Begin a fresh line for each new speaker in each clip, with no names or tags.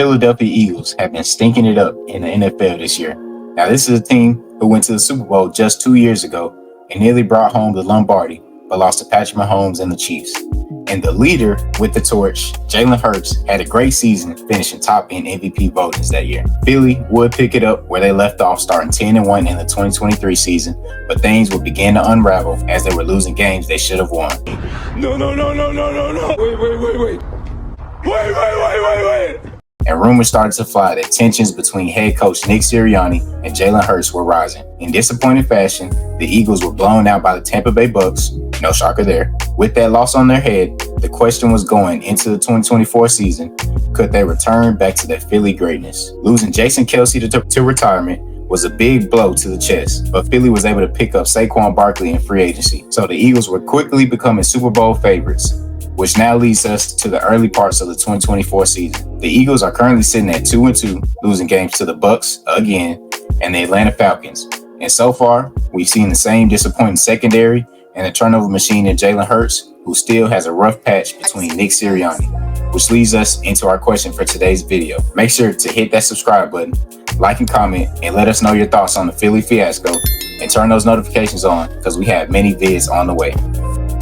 Philadelphia Eagles have been stinking it up in the NFL this year. Now, this is a team who went to the Super Bowl just 2 years ago and nearly brought home the Lombardi, but lost to Patrick Mahomes and the Chiefs. And the leader with the torch, Jalen Hurts, had a great season, finishing top in MVP votings that year. Philly would pick it up where they left off, starting 10-1 in the 2023 season, but things would begin to unravel as they were losing games they should have won.
No. Wait.
And rumors started to fly that tensions between head coach Nick Sirianni and Jalen Hurts were rising. In disappointing fashion, the Eagles were blown out by the Tampa Bay Bucs. No shocker there. With that loss on their head, the question was going into the 2024 season, could they return back to their Philly greatness? Losing Jason Kelce to retirement was a big blow to the chest, but Philly was able to pick up Saquon Barkley in free agency. So the Eagles were quickly becoming Super Bowl favorites, which now leads us to the early parts of the 2024 season. The Eagles are currently sitting at 2-2, losing games to the Bucs again and the Atlanta Falcons. And so far, we've seen the same disappointing secondary and a turnover machine in Jalen Hurts, who still has a rough patch between Nick Sirianni, which leads us into our question for today's video. Make sure to hit that subscribe button, like and comment, and let us know your thoughts on the Philly fiasco, and turn those notifications on because we have many vids on the way.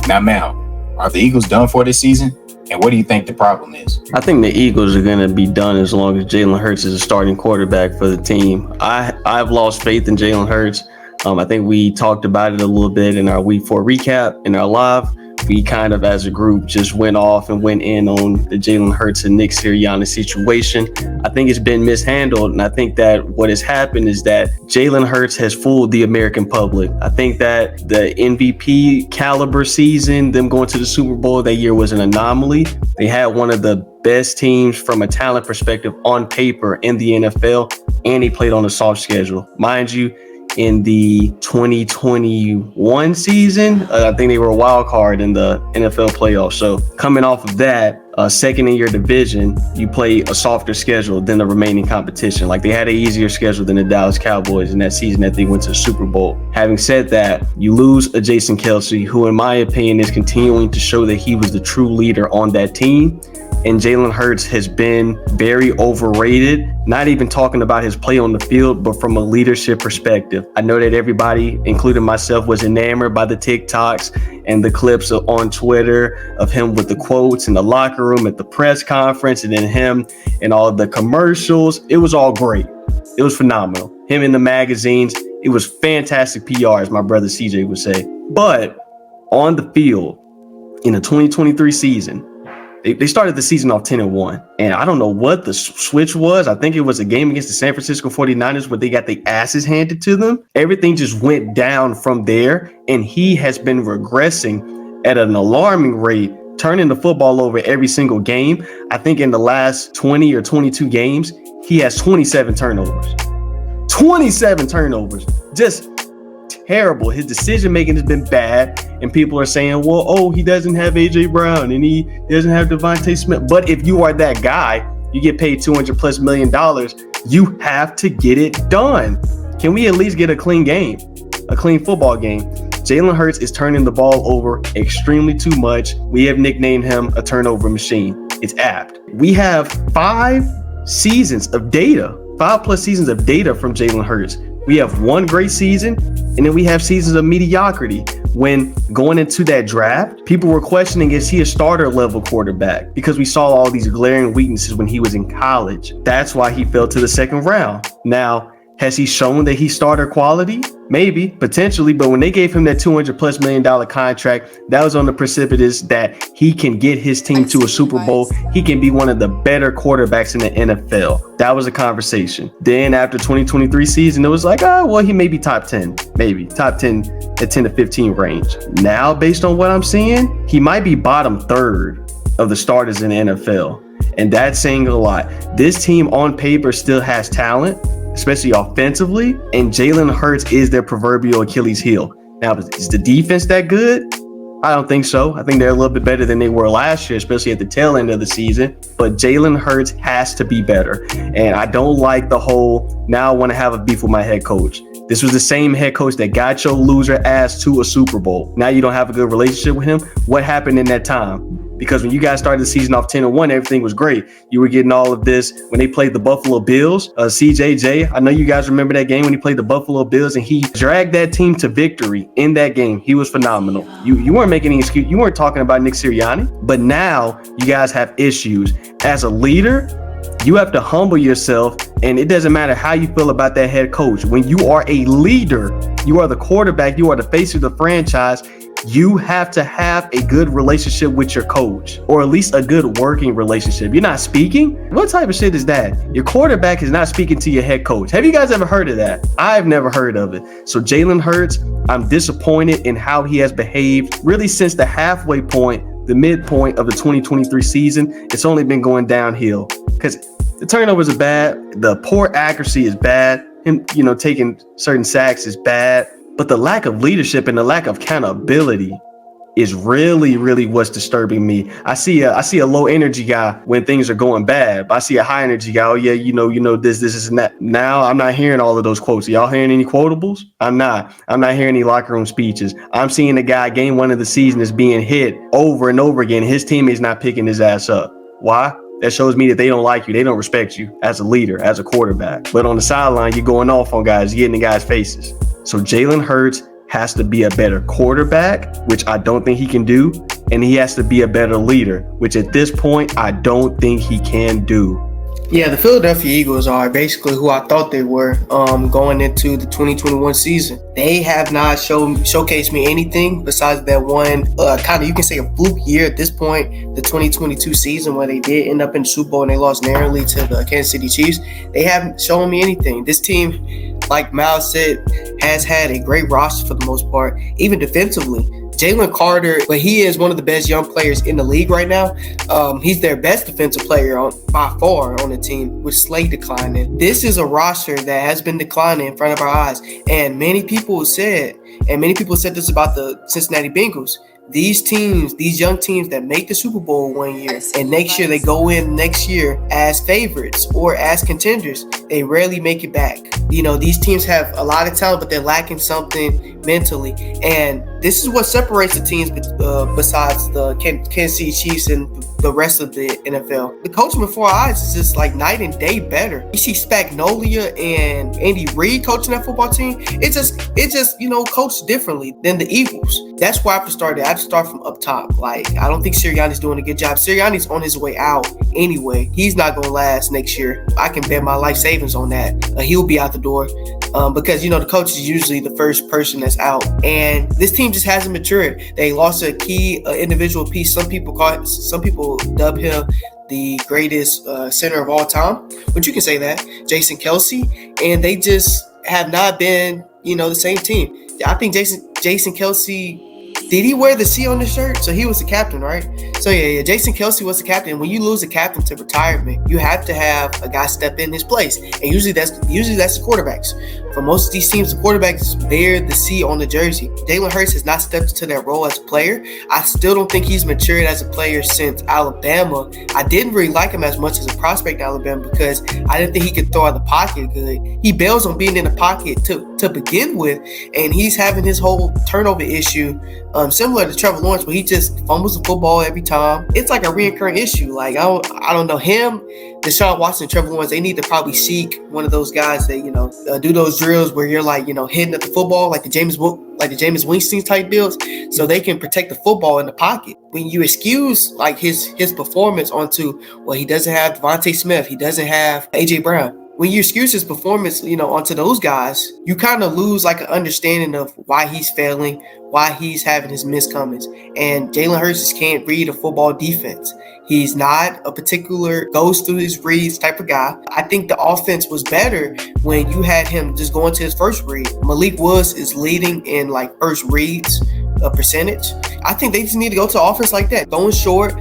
Now, Mal, are the Eagles done for this season? And what do you think the problem is?
I think the Eagles are going to be done as long as Jalen Hurts is a starting quarterback for the team. I've lost faith in Jalen Hurts. I think we talked about it a little bit in our Week 4 recap, in our live. We kind of, as a group, just went off and went in on the Jalen Hurts and Nick Sirianni situation. I think it's been mishandled, and I think that what has happened is that Jalen Hurts has fooled the American public. I think that the MVP caliber season, them going to the Super Bowl that year, was an anomaly. They had one of the best teams from a talent perspective on paper in the NFL, and he played on a soft schedule. Mind you, in the 2021 season, I think they were a wild card in the NFL playoffs. So coming off of that, second in your division, you play a softer schedule than the remaining competition. Like, they had an easier schedule than the Dallas Cowboys in that season that they went to the Super Bowl. Having said that, you lose a Jason Kelce, who in my opinion is continuing to show that he was the true leader on that team. And Jalen Hurts has been very overrated, not even talking about his play on the field, but from a leadership perspective. I know that everybody, including myself, was enamored by the TikToks and the clips on Twitter of him with the quotes in the locker room at the press conference, and then him and all of the commercials. It was all great. It was phenomenal. Him in the magazines. It was fantastic PR, as my brother CJ would say. But on the field, in the 2023 season, they started the season off 10-1, and I don't know what the switch was. I think it was a game against the San Francisco 49ers where they got their asses handed to them. Everything just went down from there, and he has been regressing at an alarming rate, turning the football over every single game. I think in the last 20 or 22 games, he has 27 turnovers. 27 turnovers. Just terrible. His decision making has been bad, and people are saying, well, oh, he doesn't have AJ Brown and he doesn't have Devontae Smith. But if you are that guy, you get paid $200+ million, you have to get it done. Can we at least get a clean game, a clean football game? Jalen Hurts is turning the ball over extremely too much. We have nicknamed him a turnover machine. It's apt. We have 5 seasons of data, 5+ seasons of data from Jalen Hurts. We have one great season, and then we have seasons of mediocrity. When going into that draft, people were questioning, is he a starter level quarterback? Because we saw all these glaring weaknesses when he was in college. That's why he fell to the second round. Now, has he shown that he's starter quality? Maybe, potentially, but when they gave him that $200+ million contract, that was on the precipice that he can get his team to a Super Bowl. He can be one of the better quarterbacks in the NFL. That was a conversation. Then after 2023 season, it was like, oh, well, he may be top 10, maybe top 10 at 10 to 15 range. Now, based on what I'm seeing, he might be bottom third of the starters in the NFL. And that's saying a lot. This team on paper still has talent, especially offensively, and Jalen Hurts is their proverbial Achilles heel. Now, is the defense that good? I don't think so. I think they're a little bit better than they were last year, especially at the tail end of the season. But Jalen Hurts has to be better. And I don't like the whole, now I want to have a beef with my head coach. This was the same head coach that got your loser ass to a Super Bowl. Now you don't have a good relationship with him. What happened in that time? because when you guys started the season off 10-1, everything was great. You were getting all of this when they played the Buffalo Bills. CJJ, I know you guys remember that game when he played the Buffalo Bills and he dragged that team to victory in that game. He was phenomenal. You weren't making any excuse. You weren't talking about Nick Sirianni, but now you guys have issues. As a leader, you have to humble yourself, and it doesn't matter how you feel about that head coach. When you are a leader, you are the quarterback, you are the face of the franchise, you have to have a good relationship with your coach, or at least a good working relationship. You're not speaking? What type of shit is that? Your quarterback is not speaking to your head coach. Have you guys ever heard of that? I've never heard of it. So Jalen Hurts, I'm disappointed in how he has behaved really since the halfway point, the midpoint of the 2023 season. It's only been going downhill because the turnovers are bad. The poor accuracy is bad. Him, taking certain sacks is bad. But the lack of leadership and the lack of accountability is really, really what's disturbing me. I see a low energy guy when things are going bad. But I see a high energy guy. Oh yeah, this and that. Now I'm not hearing all of those quotes. Y'all hearing any quotables? I'm not hearing any locker room speeches. I'm seeing the guy game one of the season is being hit over and over again. His teammates not picking his ass up. Why? That shows me that they don't like you. They don't respect you as a leader, as a quarterback. But on the sideline, you're going off on guys, getting in guys' faces. So Jalen Hurts has to be a better quarterback, which I don't think he can do. And he has to be a better leader, which at this point, I don't think he can do.
Yeah, the Philadelphia Eagles are basically who I thought they were going into the 2021 season. They have not showcased me anything besides that one kind of, you can say, a fluke year at this point, the 2022 season where they did end up in the Super Bowl and they lost narrowly to the Kansas City Chiefs. They haven't shown me anything. This team, like Miles said, has had a great roster for the most part, even defensively. Jalen Carter, but he is one of the best young players in the league right now. He's their best defensive player by far on the team, with Slade declining. This is a roster that has been declining in front of our eyes. And many people said this about the Cincinnati Bengals. These teams, these young teams that make the Super Bowl one year and next year they go in next year as favorites or as contenders, they rarely make it back. These teams have a lot of talent, but they're lacking something mentally. And this is what separates the teams besides the Kansas City Chiefs and the rest of the NFL. The coaching before our eyes is just like night and day better. You see Spagnuolo and Andy Reid coaching that football team. It's just coached differently than the Eagles. That's where I have to start. I have to start from up top. Like, I don't think Sirianni's doing a good job. Sirianni's on his way out anyway. He's not going to last next year. I can bet my life savings on that. He'll be out the door because, the coach is usually the first person that's out. And this team just hasn't matured. They lost a key individual piece. Some people dub him the greatest center of all time, but you can say that, Jason Kelce, and they just have not been, the same team. I think Jason Kelce, did he wear the C on the shirt? So he was the captain, right? So yeah, Jason Kelce was the captain. When you lose a captain to retirement, you have to have a guy step in his place, and usually that's the quarterbacks. For most of these teams, the quarterbacks bear the C on the jersey. Jalen Hurts has not stepped into that role as a player. I still don't think he's matured as a player since Alabama. I didn't really like him as much as a prospect in Alabama because I didn't think he could throw out the pocket good. He bails on being in the pocket to begin with, and he's having his whole turnover issue similar to Trevor Lawrence, where he just fumbles the football every time. It's like a recurring issue. Like, I don't know, him, Deshaun Watson, Trevor Lawrence, they need to probably seek one of those guys that, do those drills where you're like, hitting at the football, like the Jameis Winston type builds, so they can protect the football in the pocket. When you excuse like his performance onto, well, he doesn't have Devontae Smith, he doesn't have AJ Brown. When you excuse his performance, onto those guys, you kind of lose like an understanding of why he's failing, why he's having his miscomings. And Jalen Hurts just can't read a football defense. He's not a particular goes through his reads type of guy. I think the offense was better when you had him just going to his first read. Malik Woods is leading in like first reads percentage. I think they just need to go to offense like that, going short,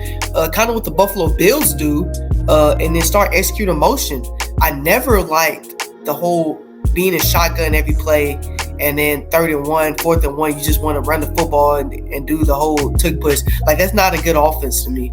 kind of what the Buffalo Bills do, and then start executing motion. I never liked the whole being in shotgun every play, and then 3rd and 1, 4th and 1, you just want to run the football and do the whole tuck push. Like, that's not a good offense to me.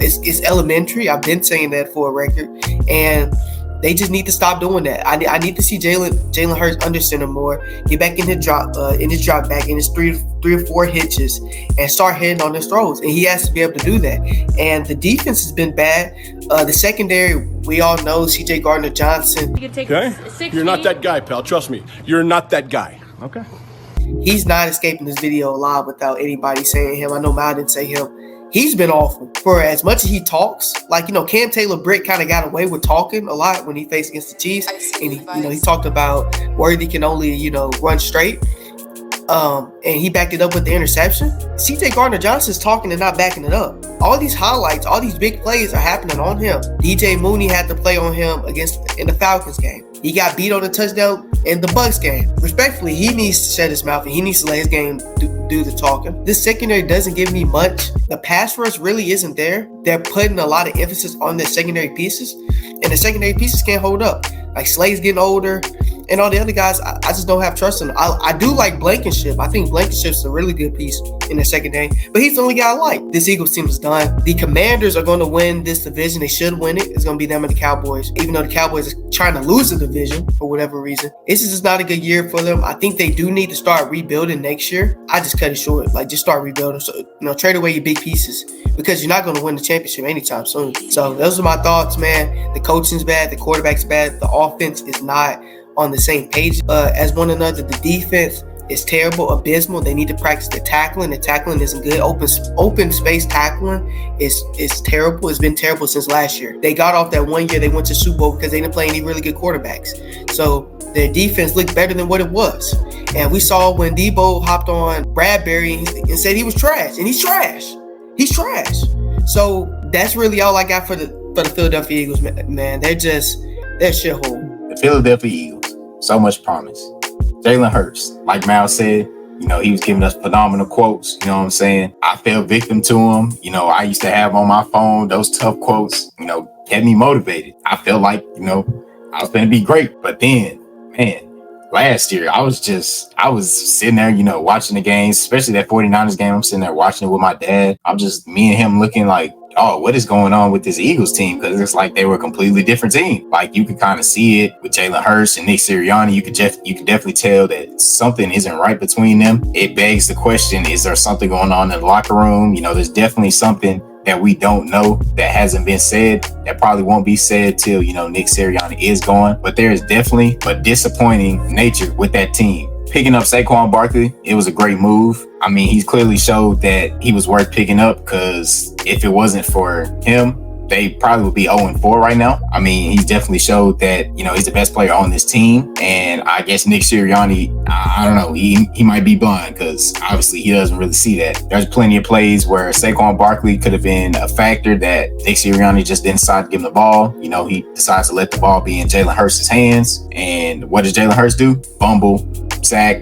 It's elementary. I've been saying that for a record. And They just need to stop doing that. I need to see Jalen Hurts under center more, get back in his drop back in his three or four hitches, and start hitting on his throws. And he has to be able to do that. And the defense has been bad. The secondary, we all know C.J. Gardner-Johnson.
Okay, you're not that guy, pal. Trust me, you're not that guy. Okay.
He's not escaping this video alive without anybody saying him. I know Mal didn't say him. He's been awful. For as much as he talks, like, Cam Taylor-Britt kind of got away with talking a lot when he faced against the Chiefs. And he talked about Worthy can only, run straight. And he backed it up with the interception. C.J. Gardner-Johnson's talking and not backing it up. All these highlights, all these big plays are happening on him. DJ Mooney had to play on him in the Falcons game. He got beat on the touchdown in the Bucs game. Respectfully, he needs to shut his mouth and he needs to let his game do the talking. This secondary doesn't give me much. The pass rush really isn't there. They're putting a lot of emphasis on their secondary pieces, and the secondary pieces can't hold up. Like, Slade's getting older, and all the other guys, I just don't have trust in them. I do like Blankenship. I think Blankenship's a really good piece in the secondary, but he's the only guy I like. This Eagles team is done. The Commanders are going to win this division. They should win it. It's going to be them and the Cowboys, even though the Cowboys are trying to lose the division for whatever reason. This is just not a good year for them. I think they do need to start rebuilding next year. I just cut it short. Like, just start rebuilding. So, trade away your big pieces because you're not going to win the championship anytime soon. So those are my thoughts, man. The coaching's bad. The quarterback's bad. The offense is not on the same page as one another. The defense is terrible, abysmal. They need to practice the tackling. The tackling isn't good. Open space tackling is terrible. It's been terrible since last year. They got off that one year they went to Super Bowl because they didn't play any really good quarterbacks. So their defense looked better than what it was. And we saw when Debo hopped on Bradbury and said he was trash, and he's trash. He's trash. So that's really all I got for the Philadelphia Eagles, man. They're shithole.
The Philadelphia Eagles, so much promise. Jalen Hurts, like Mal said, he was giving us phenomenal quotes. You know what I'm saying? I fell victim to him. I used to have on my phone those tough quotes, kept me motivated. I felt like, I was going to be great. But then, man, last year, I was sitting there, watching the games, especially that 49ers game. I'm sitting there watching it with my dad. Me and him looking like, oh, what is going on with this Eagles team? Because it's like they were a completely different team. Like, you could kind of see it with Jalen Hurts and Nick Sirianni. You could definitely tell that something isn't right between them. It begs the question, is there something going on in the locker room? There's definitely something that we don't know that hasn't been said, that probably won't be said till, Nick Sirianni is gone. But there is definitely a disappointing nature with that team. Picking up Saquon Barkley, it was a great move. I mean, he's clearly showed that he was worth picking up, because if it wasn't for him, they probably would be 0-4 right now. I mean, he's definitely showed that, he's the best player on this team. And I guess Nick Sirianni, I don't know, he might be blind, because obviously he doesn't really see that. There's plenty of plays where Saquon Barkley could have been a factor that Nick Sirianni just didn't decide to give him the ball. He decides to let the ball be in Jalen Hurts' hands. And what does Jalen Hurts do? Fumble, sack,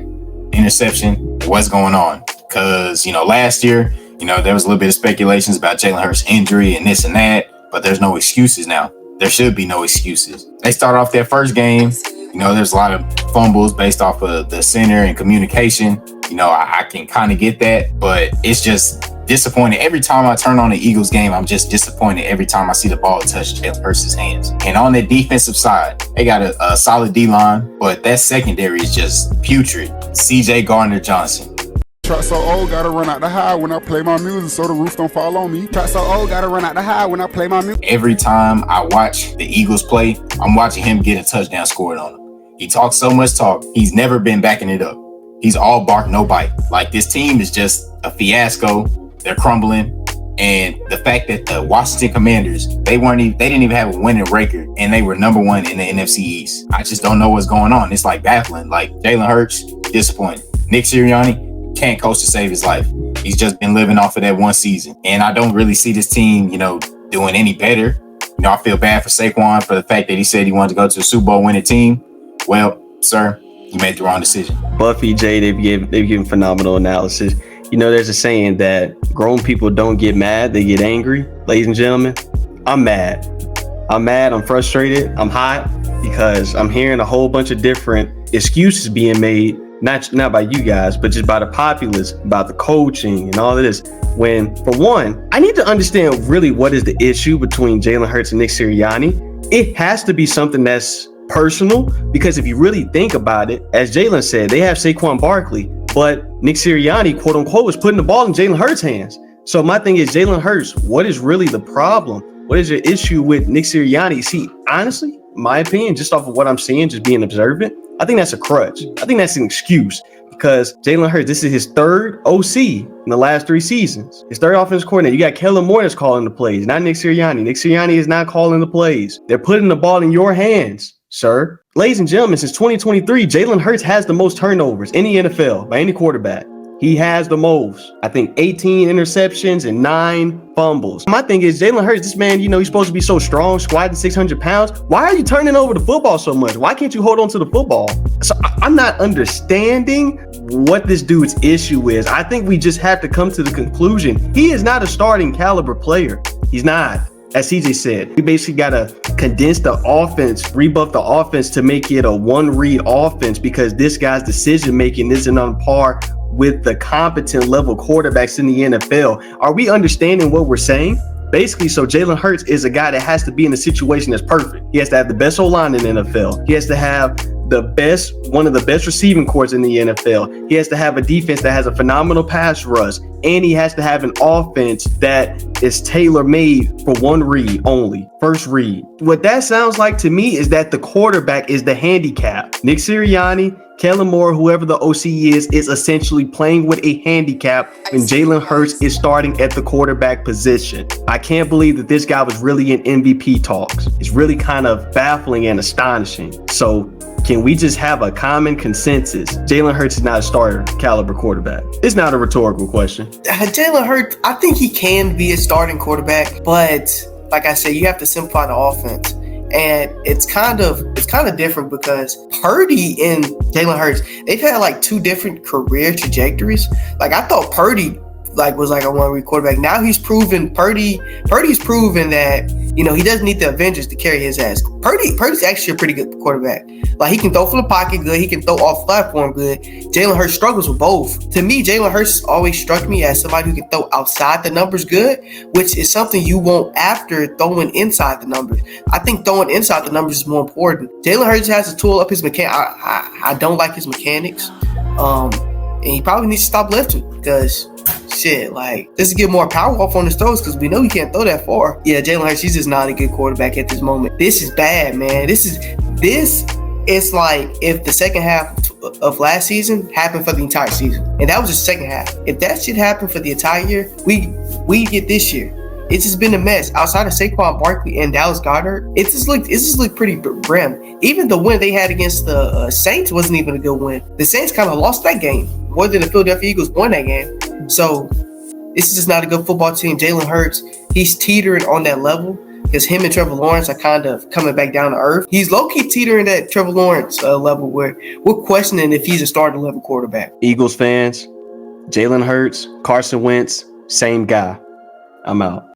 interception. What's going on? Because, last year, there was a little bit of speculations about Jalen Hurts' injury and this and that, but there's no excuses now. There should be no excuses. They start off their first game. There's a lot of fumbles based off of the center and communication. I can kind of get that, but it's just disappointing. Every time I turn on the Eagles game, I'm just disappointed every time I see the ball touch Jalen Hurts' hands. And on the defensive side, they got a solid D-line, but that secondary is just putrid. C.J. Gardner-Johnson.
Track so old, gotta run out the high when I play my music so the roof don't fall on me. Track so old, gotta run out the high when I play my music.
Every time I watch the Eagles play, I'm watching him get a touchdown scored on him. He talks so much talk. He's never been backing it up. He's all bark, no bite. Like, this team is just a fiasco. They're crumbling. And the fact that the Washington Commanders, they didn't even have a winning record, and they were number one in the NFC East. I just don't know what's going on. It's like baffling. Like, Jalen Hurts, disappointing. Nick Sirianni can't coach to save his life. He's just been living off of that one season. And I don't really see this team, doing any better. I feel bad for Saquon for the fact that he said he wanted to go to a Super Bowl winning team. Well, sir, you made the wrong decision.
Buffy, Jay, they've given phenomenal analysis. There's a saying that grown people don't get mad, they get angry. Ladies and gentlemen, I'm mad. I'm frustrated, I'm hot, because I'm hearing a whole bunch of different excuses being made, not by you guys, but just by the populace, about the coaching and all of this. When, for one, I need to understand really what is the issue between Jalen Hurts and Nick Sirianni. it has to be something that's personal, because if you really think about it, as Jalen said, they have Saquon Barkley, but Nick Sirianni, quote unquote, is putting the ball in Jalen Hurts' hands. So my thing is, Jalen Hurts, what is really the problem? What is your issue with Nick Sirianni? See, honestly, my opinion, just off of what I'm seeing, just being observant, I think that's a crutch. I think that's an excuse, because Jalen Hurts, this is his third OC in the last 3 seasons. His third offensive coordinator. You got Kellen Moore that's calling the plays, not Nick Sirianni. Nick Sirianni is not calling the plays. They're putting the ball in your hands, sir. Ladies and gentlemen, since 2023, Jalen Hurts has the most turnovers in the NFL by any quarterback. He has the most. I think 18 interceptions and 9 fumbles. My thing is, Jalen Hurts, this man, he's supposed to be so strong, squatting 600 pounds. Why are you turning over the football so much? Why can't you hold on to the football? So I'm not understanding what this dude's issue is. I think we just have to come to the conclusion. He is not a starting caliber player. He's not. As CJ said, we basically got to condense the offense, rebuff the offense to make it a one-read offense, because this guy's decision-making isn't on par with the competent level quarterbacks in the NFL. Are we understanding what we're saying? Basically, so Jalen Hurts is a guy that has to be in a situation that's perfect. He has to have the best O-line in the NFL. He has to have one of the best receiving corps in the NFL. He has to have a defense that has a phenomenal pass rush, and he has to have an offense that is tailor-made for one read only, first read. What that sounds like to me is that the quarterback is the handicap. Nick Sirianni, Kellen Moore, whoever the OC is essentially playing with a handicap when Jalen Hurts is starting at the quarterback position. I can't believe that this guy was really in MVP talks. It's really kind of baffling and astonishing. So can we just have a common consensus? Jalen Hurts is not a starter caliber quarterback. It's not a rhetorical question.
Jalen Hurts, I think he can be a starting quarterback, but like I said, you have to simplify the offense. And it's kind of different because Purdy and Jalen Hurts, they've had like 2 different career trajectories. Like I thought Purdy was like a one-read quarterback. Now Purdy's proven that, he doesn't need the Avengers to carry his ass. Purdy's actually a pretty good quarterback. Like he can throw from the pocket good, he can throw off platform good. Jalen Hurts struggles with both. To me, Jalen Hurts always struck me as somebody who can throw outside the numbers good, which is something you want after throwing inside the numbers. I think throwing inside the numbers is more important. Jalen Hurts has to tool up his mechanics. I don't like his mechanics. And he probably needs to stop lifting because this is get more power off on his throws, because we know he can't throw that far. Yeah, Jalen Hurts, he's just not a good quarterback at this moment. This is bad, man. This is like if the second half of last season happened for the entire season, and that was the second half. If that shit happened for the entire year, we get this year. It's just been a mess. Outside of Saquon Barkley and Dallas Goedert, it just looked pretty grim. Even the win they had against the Saints wasn't even a good win. The Saints kind of lost that game more than the Philadelphia Eagles won that game. So this is just not a good football team. Jalen Hurts, he's teetering on that level because him and Trevor Lawrence are kind of coming back down to earth. He's low-key teetering at Trevor Lawrence level where we're questioning if he's a starting level quarterback.
Eagles fans, Jalen Hurts, Carson Wentz, same guy. I'm out.